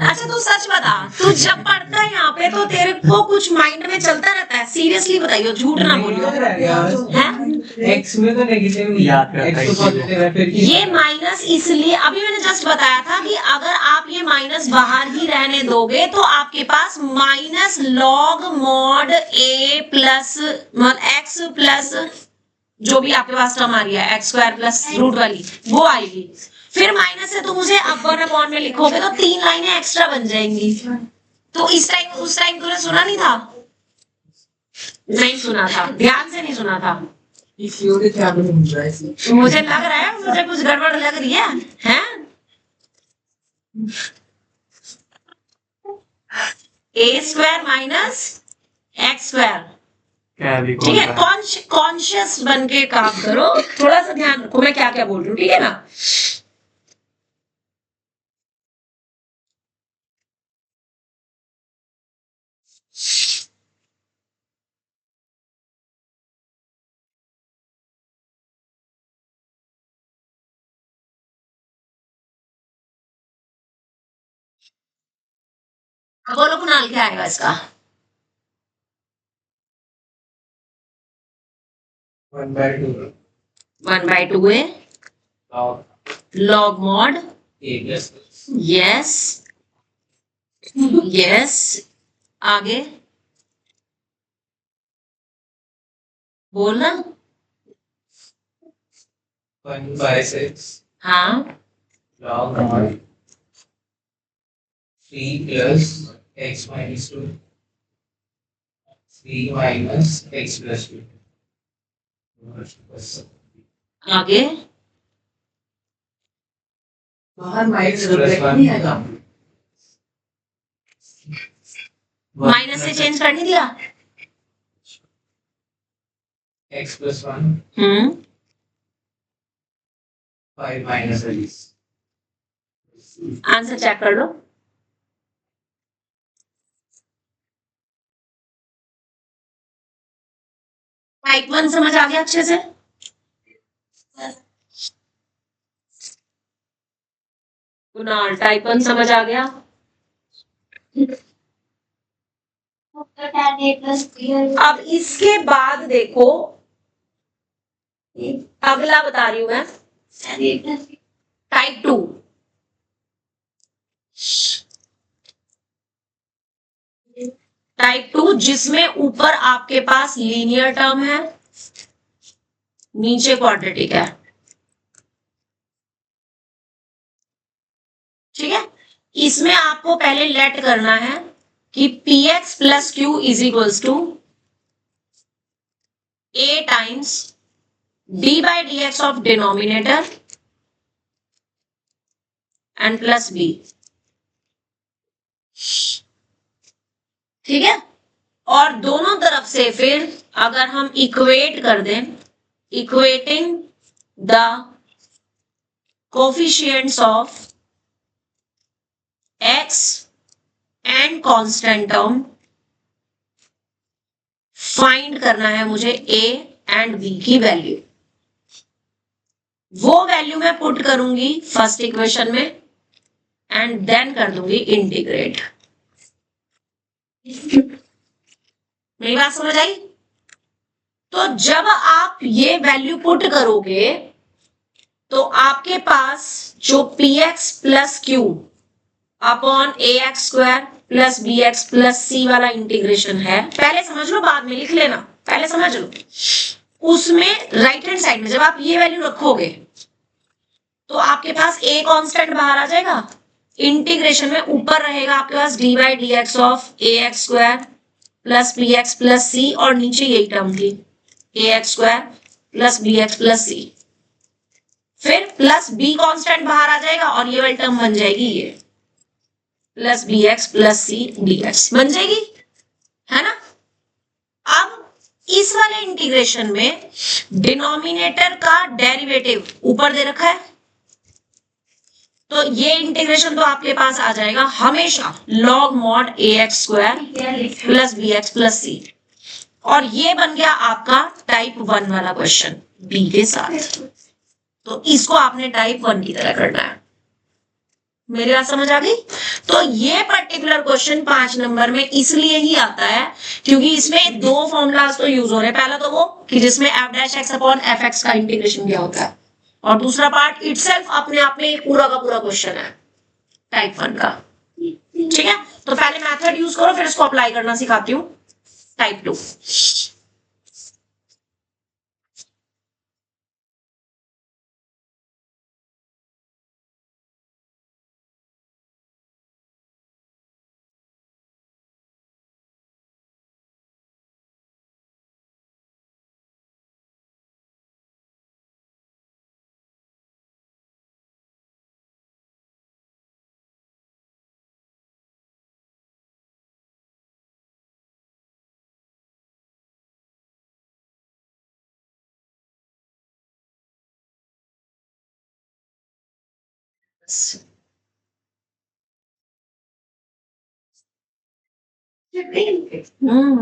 अच्छा तू सच बता, तू जब पढ़ता है यहाँ पे तो तेरे को कुछ माइंड में चलता रहता है? सीरियसली बताइयो, झूठ ना बोलियो। हैं? x में तो नेगेटिव याद करता है, x तो पॉजिटिव है फिर ये माइनस इसलिए अभी मैंने जस्ट बताया था कि अगर आप ये माइनस बाहर ही रहने दोगे तो आपके पास minus log mod a plus x plus जो भी आपके पास टर्म आ रही है एक्स स्क्वायर प्लस रूट वाली वो आएगी। फिर माइनस से तुम उसे अपर अपॉन में लिखोगे तो 3 लाइनें एक्स्ट्रा बन जाएंगी। तो इस टाइम उस टाइम तूने सुना नहीं था? नहीं सुना था, ध्यान से नहीं सुना था। मुझे लग रहा है मुझे कुछ गड़बड़ लग रही है, हैं? A square minus x square. Carry ठीक है, कॉन्शियस बन के काम करो, थोड़ा सा ध्यान रखो मैं क्या क्या बोल रही हूँ, ठीक है ना। अब बोलो कुणाल क्या आएगा इसका। 1/2 1/2 है log log mod। a plus yes yes, आगे बोलना। 1/6 हाँ log mod 3 plus x minus 2 3 minus x plus 2 आगे बाहर माइनस नहीं आएगा। माइनस से चेंज कर नहीं दिया। x plus 1 5 minus 6 answer check कर लो। टाइप 1 समझ आ गया अच्छे से। कुणाल टाइप 1 समझ आ गया। अब इसके बाद देखो, अगला बता रही हूं मैं, टाइप 2। टाइप 2 जिसमें ऊपर आपके पास लीनियर टर्म है, नीचे क्वाड्रेटिक है। ठीक है, इसमें आपको पहले लेट करना है कि px plus q is equals to a times d by d x of denominator and plus b। ठीक है, और दोनों तरफ से फिर अगर हम इक्वेट कर दें, equating the coefficients of x and constant term, find करना है मुझे a एंड b की वैल्यू। वो वैल्यू मैं पुट करूंगी फर्स्ट इक्वेशन में एंड देन कर दूंगी इंटीग्रेट। मेरी बात समझ आई। तो जब आप ये वैल्यू पुट करोगे तो आपके पास जो px plus Q upon ax square plus bx plus c वाला इंटीग्रेशन है, पहले समझ लो बाद में लिख लेना, पहले समझ लो। उसमें राइट हैंड साइड में जब आप ये वैल्यू रखोगे तो आपके पास a कांस्टेंट बाहर आ जाएगा, इंटीग्रेशन में ऊपर रहेगा आपके पास d by d x of ax square plus bx plus c, और नीचे यही टर्म थी ax square plus bx plus c। फिर प्लस b कांस्टेंट बाहर आ जाएगा और ये वाली टर्म बन जाएगी ये plus bx plus c dx बन जाएगी, है ना। अब इस वाले इंटीग्रेशन में डिनोमिनेटर का डेरिवेटिव ऊपर दे रखा है, तो ये इंटीग्रेशन तो आपके पास आ जाएगा हमेशा log mod ax square plus bx plus c, और ये बन गया आपका टाइप 1 वाला क्वेश्चन बी के साथ। तो इसको आपने टाइप 1 की तरह करना है। मेरी बात समझ आ गई। तो ये पर्टिकुलर क्वेश्चन 5 नंबर में इसलिए ही आता है क्योंकि इसमें दो फॉर्मूलाज तो यूज हो रहे हैं। पहला तो वो कि जिसमें f dash x upon F x का इंटीग्रेशन क्या होता है, और दूसरा पार्ट इटसेल्फ अपने आप में एक पूरा का पूरा क्वेश्चन है टाइप 1 का। ठीक है, तो पहले मेथड यूज करो फिर इसको अप्लाई करना सिखाती हूँ टाइप 2।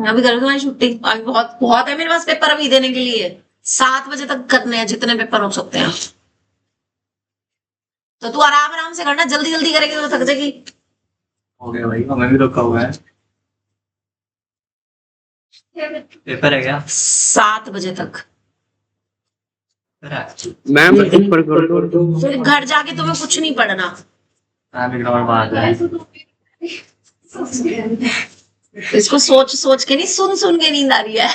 अभी करो तुम्हारी छुट्टी, अभी बहुत बहुत है मेरे पास पेपर अभी देने के लिए। 7 बजे तक करने हैं जितने पेपर हो सकते हैं। तो तू आराम आराम से करना, जल्दी जल्दी करेगी तो थक जाएगी। हो गया भाई, हमें भी रोका हुआ है। पेपर है क्या? 7 बजे तक। मैम ऊपर कर दो। फिर घर जाके तुम्हें कुछ नहीं पढ़ना। मैम इग्नोर मार रहा है। इसको सोच सोच के नहीं, सुन सुन के नींद आ रही है।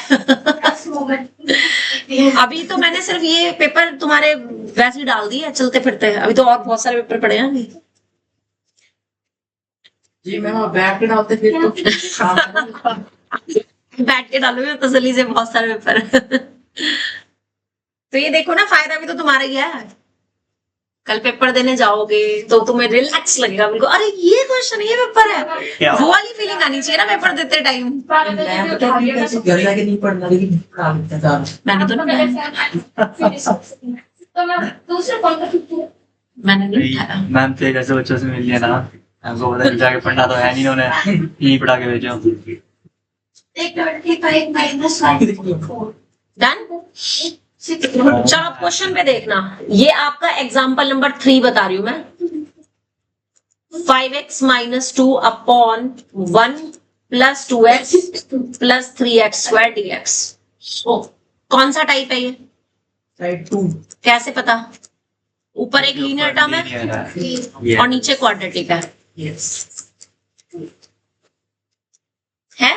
अभी तो मैंने सिर्फ ये पेपर तुम्हारे वैसे ही डाल दिए चलते फिरते। अभी तो और बहुत सारे पेपर पड़े हैं अभी। जी मैम आप बैठ के डालते फिर तो बैठ के डालोगे तसल्ली से बहुत सारे पेपर। तो ये देखो ना, फायदा भी तो तुम्हारा ही है। कल पेपर देने जाओगे तो तुम्हें रिलैक्स लगेगा बिल्कुल। अरे ये क्वेश्चन, ये पेपर है, वो वाली फीलिंग आनी चाहिए ना पेपर देते टाइम। मैं पता नहीं कैसे घर जाके नहीं पढ़ना, लेकिन पढ़ा लेते हैं सारा। मैंने तो नहीं मैंने नहीं उठाया। मैम तो जैसे बच्चों से मिल लिया ना, हमको पता नहीं जाके पढ़ना तो है नहीं, उन्होंने यहीं पढ़ा के भेजो। डन। चलो क्वेश्चन पे देखना, ये आपका एग्जाम्पल नंबर 3 बता रही हूं मैं। 5x - 2 upon 1 + 2x + 3x square dx। कौन सा टाइप है ये? टाइप 2। कैसे पता? ऊपर एक लीनियर टर्म है और नीचे क्वाड्रेटिक है। यस। है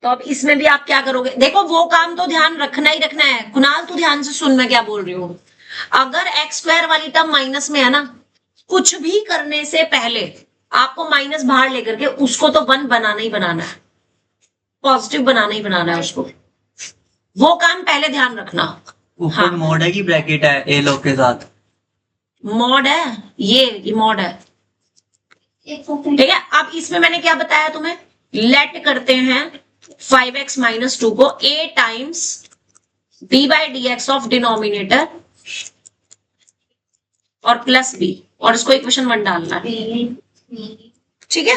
तो अब इसमें भी आप क्या करोगे? देखो वो काम तो ध्यान रखना ही रखना है। कुणाल तू ध्यान से सुन मैं क्या बोल रही हूँ। अगर x² वाली टर्म माइनस में है ना, कुछ भी करने से पहले आपको माइनस बाहर लेकर के उसको तो 1 बनाना ही बनाना है, पॉजिटिव बनाना ही बनाना है उसको। वो काम पहले ध्यान रखना। ऊपर हाँ। मोड है कि ब्रैकेट है ए लोग के साथ? मॉड है ये मॉड है, ठीक है। अब इसमें मैंने क्या बताया तुम्हें, लेट करते हैं 5x - 2 को a times d/dx of denominator और प्लस b, और इसको इक्वेशन 1 डालना है, ठीक है।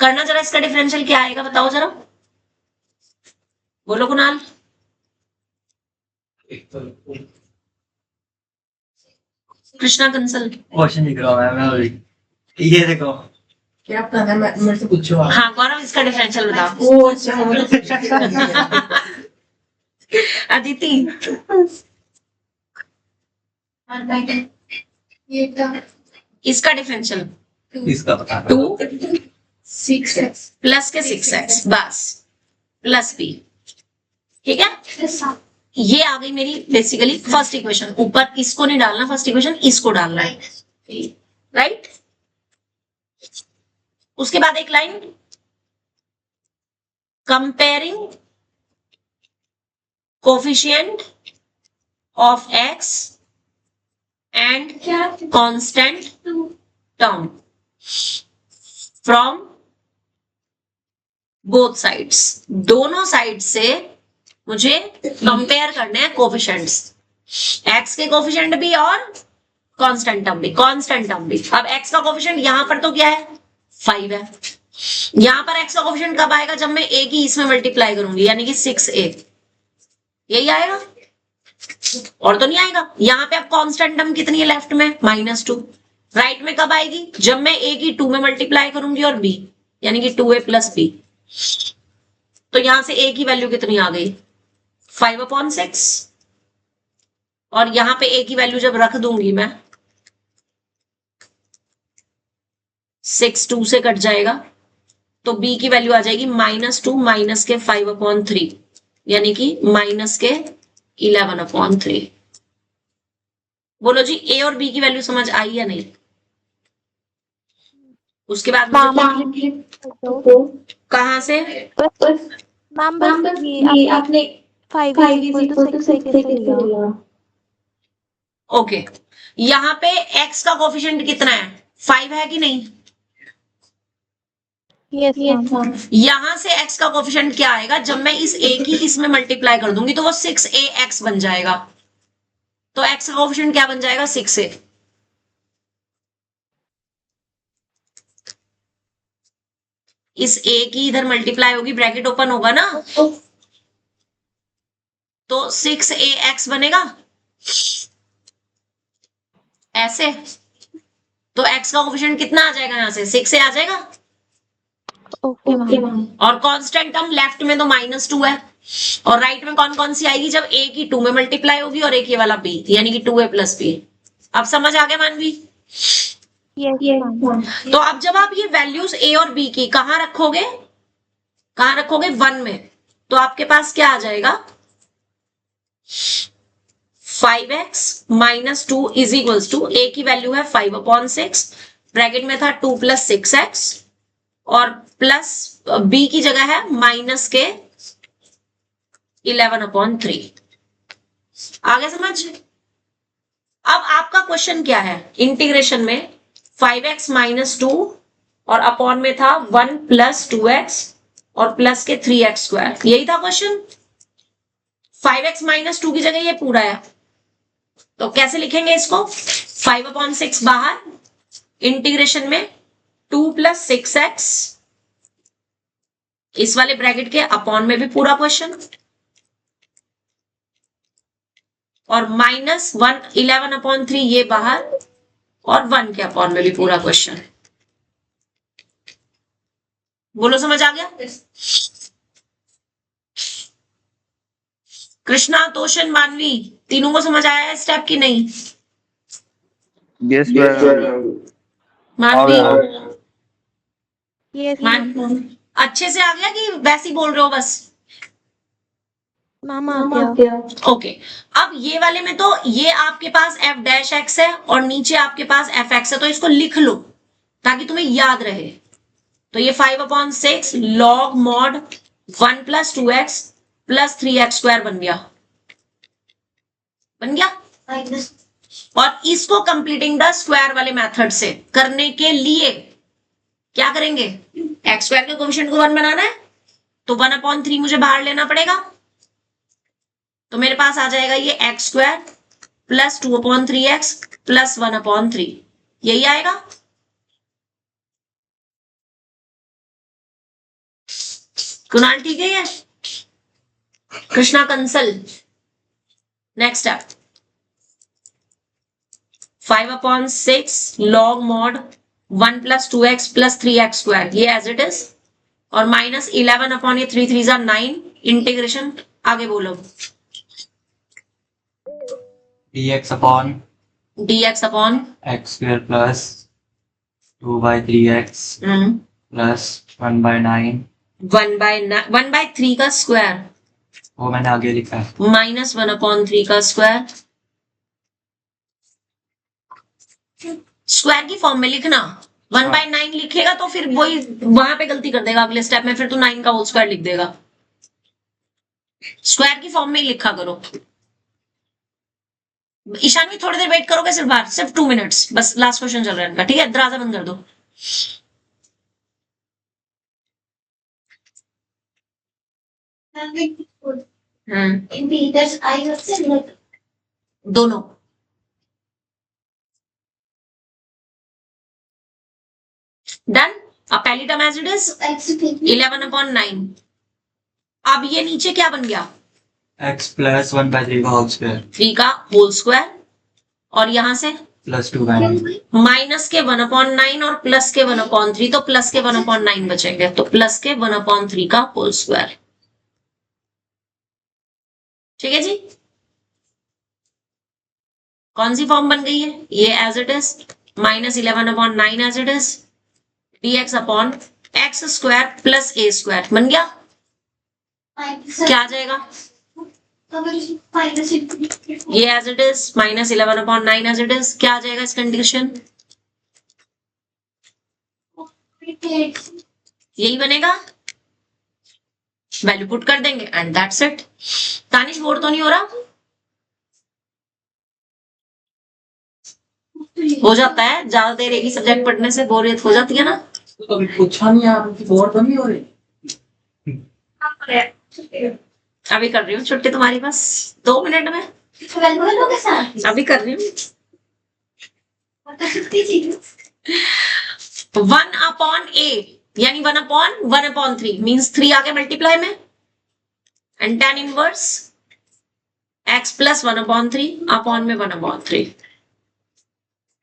करना जरा, इसका डिफरेंशियल क्या आएगा बताओ जरा, बोलो कुणाल। कृष्णा कंसल। क्वेश्चन लिख रहा हूँ मैं अभी। ये देखो, क्या पता है, मैं मेरे से पूछो आप। हाँ गौरव, इसका डिफरेंशियल बताओ। ओ अच्छा, वो तो अदिति। इसका डिफरेंशियल इसका बता 2 6x प्लस के 6x बस प्लस b, ठीक है। ये आ गई मेरी बेसिकली फर्स्ट इक्वेशन। ऊपर इसको नहीं डालना, फर्स्ट इक्वेशन इसको डालना है, राइट। उसके बाद एक line, comparing coefficient of x and constant term from both sides. दोनों साइड से मुझे कंपेयर करने हैं कोफिशिएंट्स, x के कोफिशिएंट भी और कांस्टेंट टर्म भी। कांस्टेंट टर्म भी, अब x का कोफिशिएंट यहां पर तो क्या है 5 है। यहां पर x का कोफिशिएंट कब आएगा? जब मैं a की इसमें मल्टीप्लाई करूंगी, यानी कि 6a, यही आएगा और तो नहीं आएगा। यहां पे अब कांस्टेंट टर्म कितनी है लेफ्ट में? -2। राइट में कब आएगी? जब मैं a की 2 में मल्टीप्लाई करूंगी और b, यानी कि 2a + b। तो यहां से a की वैल्यू कितनी आ गई? 5/6। और यहां पे a की वैल्यू जब रख दूंगी मैं, 6 2 से कट जाएगा, तो b की वैल्यू आ जाएगी -2 माइनस के 5/3, यानी कि माइनस के 11/3। बोलो जी, a और b की वैल्यू समझ आई या नहीं? उसके बाद कहां से? मैम बस ये आपने 5 = 6 कैसे लिया? ओके, यहाँ पे x का कोफिशिएंट कितना है? 5 है कि नहीं? Yes ma'am. यहां से x का कोफिशिएंट क्या आएगा? जब मैं इस a की इसमें मल्टीप्लाई कर दूंगी तो वो 6ax बन जाएगा। तो x का कोफिशिएंट क्या बन जाएगा? 6a। इस a की इधर मल्टीप्लाई होगी, ब्रैकेट ओपन होगा ना, तो 6ax बनेगा ऐसे। तो x का कोफिशिएंट कितना आ जाएगा, यहाँ से 6 आ जाएगा। Okay ma'am. और कांस्टेंट टर्म लेफ्ट में तो -2 है, और राइट में कौन कौन सी आएगी, जब a की 2 में मल्टीप्लाई होगी और एक ये वाला b, यानी कि 2a + b। अब समझ आ गया मानवी? Yes ma'am. तो अब जब आप ये वैल्यूज a और b की कहां रखोगे, 1 में, तो आपके पास क्या आ जाएगा, 5x - 2 = a की वैल्यू है 5/6, ब्रैकेट में था 2 + 6x, और प्लस b की जगह है -11/3। आगे समझ? अब आपका क्वेश्चन क्या है, इंटीग्रेशन में 5x - 2 और अपॉन में था 1 + 2x और प्लस के 3x², यही था क्वेश्चन। 5x - 2 की जगह ये पूरा है, तो कैसे लिखेंगे इसको, 5/6 बाहर, इंटीग्रेशन में 2 + 6x, इस वाले ब्रैकेट के अपॉन में भी पूरा क्वेश्चन, और -11/3 ये बाहर, और 1 के अपॉन में भी पूरा क्वेश्चन। बोलो समझ आ गया? कृष्णा, तोशन, मानवी, तीनों को समझ आया है स्टेप की नहीं? Yes ma'am. मानवी, यस मैम। अच्छे से आ गया कि वैसे ही बोल रहे हो बस? मैम आ गया। ओके, अब ये वाले में तो ये आपके पास f' है और नीचे आपके पास fx है, तो इसको लिख लो ताकि तुम्हें याद रहे। तो ये 5/6 log mod 1 + 2x + 3x² बन गया, और इसको कंप्लीटिंग द स्क्वायर वाले मेथड से करने के लिए क्या करेंगे, x² के कोएफिशिएंट को 1 बनाना है, तो 1/3 मुझे बाहर लेना पड़ेगा, तो मेरे पास आ जाएगा ये x² + 2/3x + 1/3, यही आएगा। कुणाल ठीक है ये? Krishna Kansal, next step, 5/6 log mod 1 + 2x + 3x², ये एज इट इज, और -11/3 3 = 9, इंटीग्रेशन, आगे बोलो, dx upon x² plus 2/3x plus 1/9, 1/3 का स्क्वायर वो मैंने आगे लिखा है, -1/3 का स्क्वायर, स्क्वायर की फॉर्म में लिखना। 1/9 लिखेगा तो फिर वही वहां पे गलती कर देगा अगले स्टेप में, फिर तो 9 का होल स्क्वायर लिख देगा। स्क्वायर की फॉर्म में ही लिखा करो। ईशानी थोड़ी देर वेट करोगे सिर्फ बाहर, सिर्फ 2 मिनट्स बस, लास्ट क्वेश्चन चल रहा है इनका, ठीक है? दरवाजा बंद कर दो। दोनों डन। अब पहली टर्म एज इट इज 11/9। अब ये नीचे क्या बन गया, x plus 1/3 का होल स्क्वायर 3 का होल स्क्वायर, और यहां से plus 2/9, माइनस के 1/9 और प्लस के 1/3, तो प्लस के 1/9 बचेंगे, तो प्लस के 1/3 का होल स्क्वायर, ठीक है जी? कौन सी फॉर्म बन गई है, ये as it is, -11/9 as it is, dx upon x² + a² बन गया। क्या आ जाएगा, ये as it is, -11/9 as it is, क्या आ जाएगा इस कंडीशन, यही बनेगा, वैल्यू पुट कर देंगे and that's it. Tanish bore तो नहीं हो रहा? हो जाता है, ज्यादा देर एक ही सब्जेक्ट पढ़ने से बोरियत हो जाती है ना। तो कभी पूछा नहीं आपकी, बोर तो नहीं हो रही? अभी कर रही हूँ छुट्टी तुम्हारी, बस 2 मिनट में अभी कर रही हूँ। 1/a यानी 1/3 मीन्स 3 आ गया मल्टीप्लाई में, and tan inverse x plus 1/3 upon में 1/3।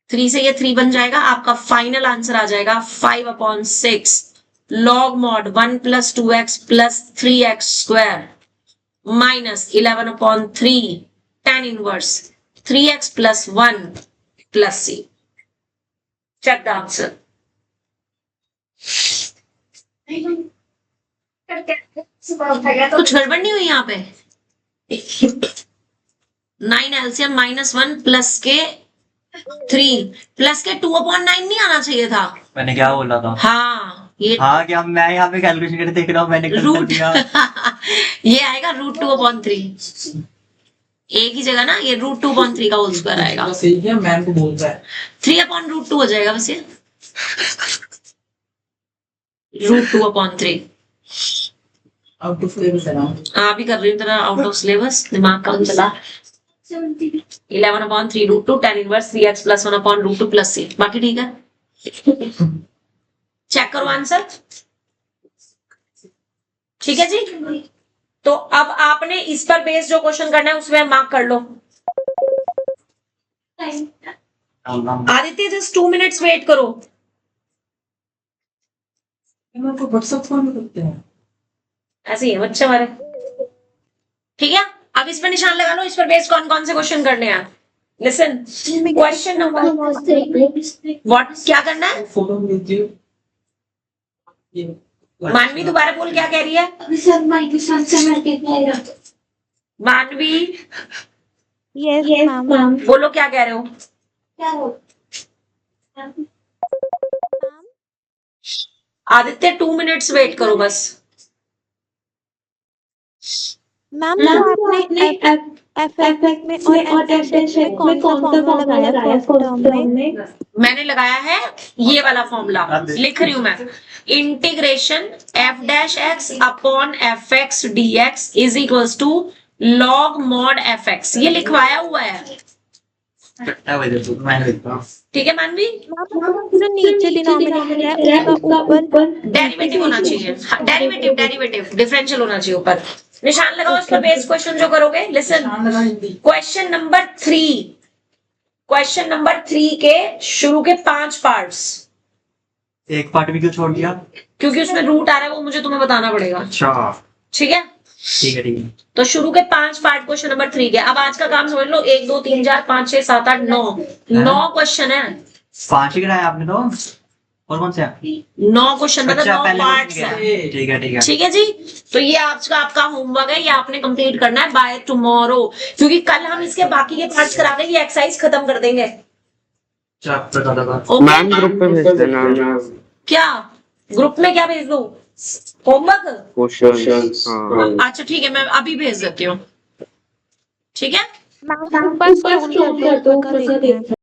3 से ये 3 बन जाएगा, आपका फाइनल आंसर आ जाएगा 5/6 log mod 1 + 2x + 3x square minus 11/3 tan inverse 3x + 1 + c। Check the answer. कुछ गड़बड़ नहीं हुई यहाँ पे। 9 एलसीएम -1 प्लस के 3 प्लस के 2/9 नहीं आना चाहिए था। मैंने क्या बोला था? हाँ ये हाँ क्या मैं यहाँ पे कैलकुलेशन करके देख रहा हूँ, मैंने कर रूट दिया। ये आएगा √2/3 एक ही जगह ना, ये √2/3 का होल स्क्वायर आएगा। तो सही है, मैम को बोल रहा है 3/√2 हो जाएगा वैसे, √2/3। आउट ऑफ सिलेबस है ना। हाँ भी कर रही हूँ तेरा आउट ऑफ सिलेबस, दिमाग कम चला। 11/3 √2 tan इनवर्स 3x + 1/√2 + c। बाकी ठीक है, चेक करो आंसर। ठीक है जी, तो अब आपने इस पर बेस जो क्वेश्चन करना है उसमें मार्क कर लो। आदित्य जस्ट 2 मिनट्स वेट करो। मैं तो व्हाट्सएप फोन करते हैं। ऐसे ही है बच्चे हमारे। ठीक है, अब इस पर निशान लगा लो, इस पर बेस कौन कौन से क्वेश्चन करने हैं। लिसन, क्वेश्चन नंबर व्हाट क्या करना है। फोटो भेज दियो। मानवी दोबारा बोल, क्या कह रही है मानवी? Yes ma'am. बोलो क्या कह रहे हो। आदित्य 2 मिनट्स वेट करो बस। मैम तो आपने एफ में और एफ में कौन सा फॉर्मूला लगाया फर्स्ट टर्म में? मैंने लगाया है ये वाला फॉर्मूला, लिख रही हूं मैं। Integration f'(x) upon fx dx is equals to log mod fx, ये लिखवाया हुआ है। ठीक है मानवी, जो नीचे डिनोमिनेटर है उसका ऊपर डेरिवेटिव होना चाहिए। डेरिवेटिव डिफरेंशियल होना चाहिए ऊपर। निशान लगाओ इस पर बेस क्वेश्चन जो करोगे। लिसन, क्वेश्चन नंबर 3 के शुरू के 5 पार्ट्स। एक पार्ट भी क्यों छोड़ दिया? क्योंकि उसमें रूट आ रहा है, वो मुझे तुम्हें बताना पड़ेगा। अच्छा ठीक है, ठीक है ठीक है। तो शुरू के 5 पार्ट क्वेश्चन नंबर 3 के। अब आज का काम समझ लो, 1 2 3 4 5 6 7 8 9 क्वेश्चन है। 5 ही कराया आपने तो, और कौन से? 9 क्वेश्चन मतलब अच्छा, 9 पहले पार्ट्स ठीक है। है ठीक है ठीक है। ठीक है जी, तो ये आज का आपका होमवर्क है, ये आपने कंप्लीट करना है बाय टुमारो, क्योंकि कल हम इसके बाकी के पार्ट्स करा के ये एक्सरसाइज खत्म कर देंगे। ओके मैम ग्रुप पे भेज देना क्या? ग्रुप में क्या भेज दूं? होमवर्क? क्वेश्चन। हाँ अच्छा ठीक है, मैं अभी भेज देती हूँ। ठीक है, मैम ऊपर स्क्रॉल कर दो, ऊपर का देखना है।